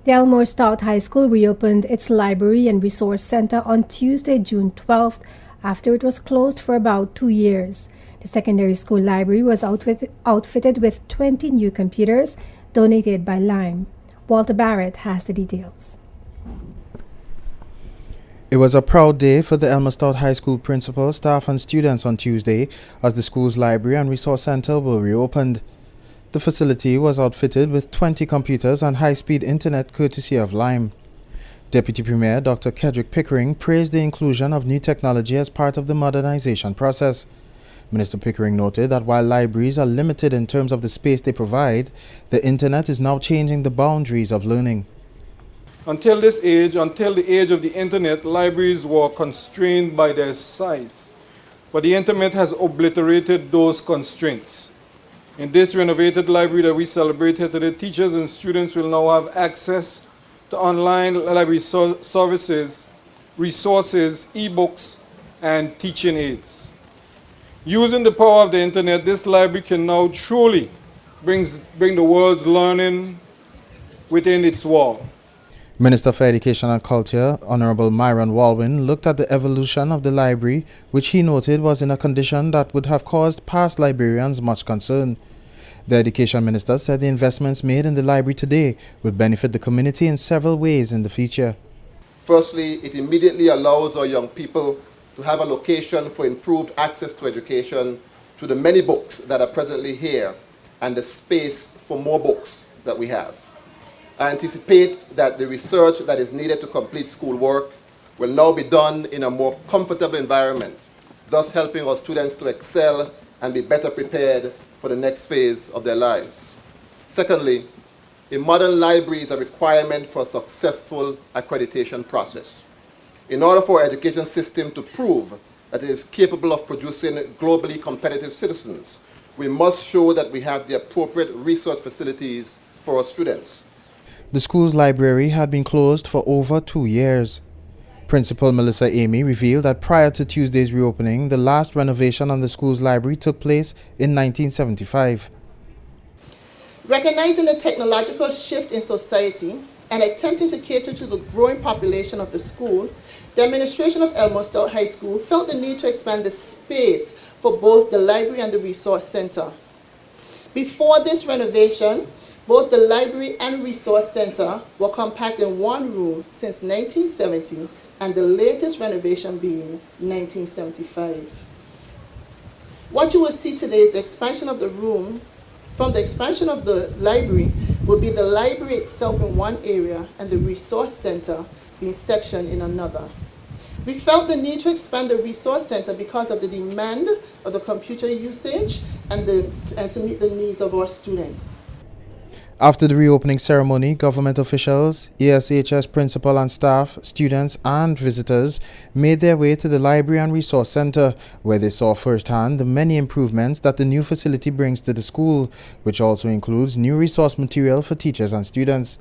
The Elmore Stout High School reopened its library and resource center on Tuesday, June 12th, after it was closed for about 2 years. The secondary school library was outfitted with 20 new computers donated by Lime. Walter Barrett has the details. It was a proud day for the Elmore Stout High School principal, staff and students on Tuesday as the school's library and resource center were reopened. The facility was outfitted with 20 computers and high-speed internet courtesy of Lime. Deputy Premier Dr. Kedrick Pickering praised the inclusion of new technology as part of the modernization process. Minister Pickering noted that while libraries are limited in terms of the space they provide, the internet is now changing the boundaries of learning. Until the age of the internet, libraries were constrained by their size. But the internet has obliterated those constraints. In this renovated library that we celebrate here today, teachers and students will now have access to online library services, resources, e-books, and teaching aids. Using the power of the internet, this library can now truly bring the world's learning within its wall. Minister for Education and Culture, Honorable Myron Walwyn, looked at the evolution of the library, which he noted was in a condition that would have caused past librarians much concern. The Education Minister said the investments made in the library today would benefit the community in several ways in the future. Firstly, it immediately allows our young people to have a location for improved access to education through the many books that are presently here and the space for more books that we have. I anticipate that the research that is needed to complete schoolwork will now be done in a more comfortable environment, thus helping our students to excel and be better prepared for the next phase of their lives. Secondly, a modern library is a requirement for a successful accreditation process. In order for our education system to prove that it is capable of producing globally competitive citizens, we must show that we have the appropriate research facilities for our students. The school's library had been closed for over 2 years. Principal Melissa Amy revealed that prior to Tuesday's reopening, the last renovation on the school's library took place in 1975. Recognizing the technological shift in society and attempting to cater to the growing population of the school, the administration of Elmore Stout High School felt the need to expand the space for both the library and the resource center. Before this renovation, both the library and resource center were compact in one room since 1970, and the latest renovation being 1975. What you will see today is the expansion of the room. From the expansion of the library will be the library itself in one area and the resource center being sectioned in another. We felt the need to expand the resource center because of the demand of the computer usage and to meet the needs of our students. After the reopening ceremony, government officials, ESHS principal and staff, students and visitors made their way to the library and resource center, where they saw firsthand the many improvements that the new facility brings to the school, which also includes new resource material for teachers and students.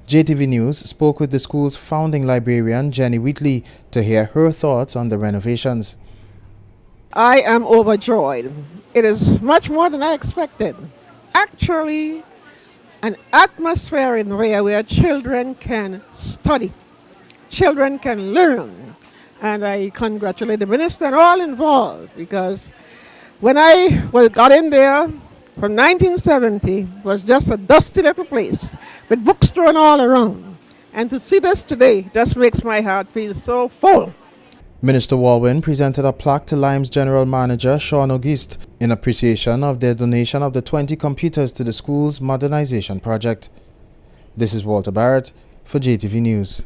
JTV News spoke with the school's founding librarian, Jenny Wheatley, to hear her thoughts on the renovations. I am overjoyed. It is much more than I expected. Actually, an atmosphere in there where children can study, children can learn. And I congratulate the minister and all involved, because when I got in there from 1970, it was just a dusty little place with books thrown all around. And to see this today just makes my heart feel so full. Minister Walwyn presented a plaque to Lime's General Manager, Sean Auguste, in appreciation of their donation of the 20 computers to the school's modernization project. This is Walter Barrett for JTV News.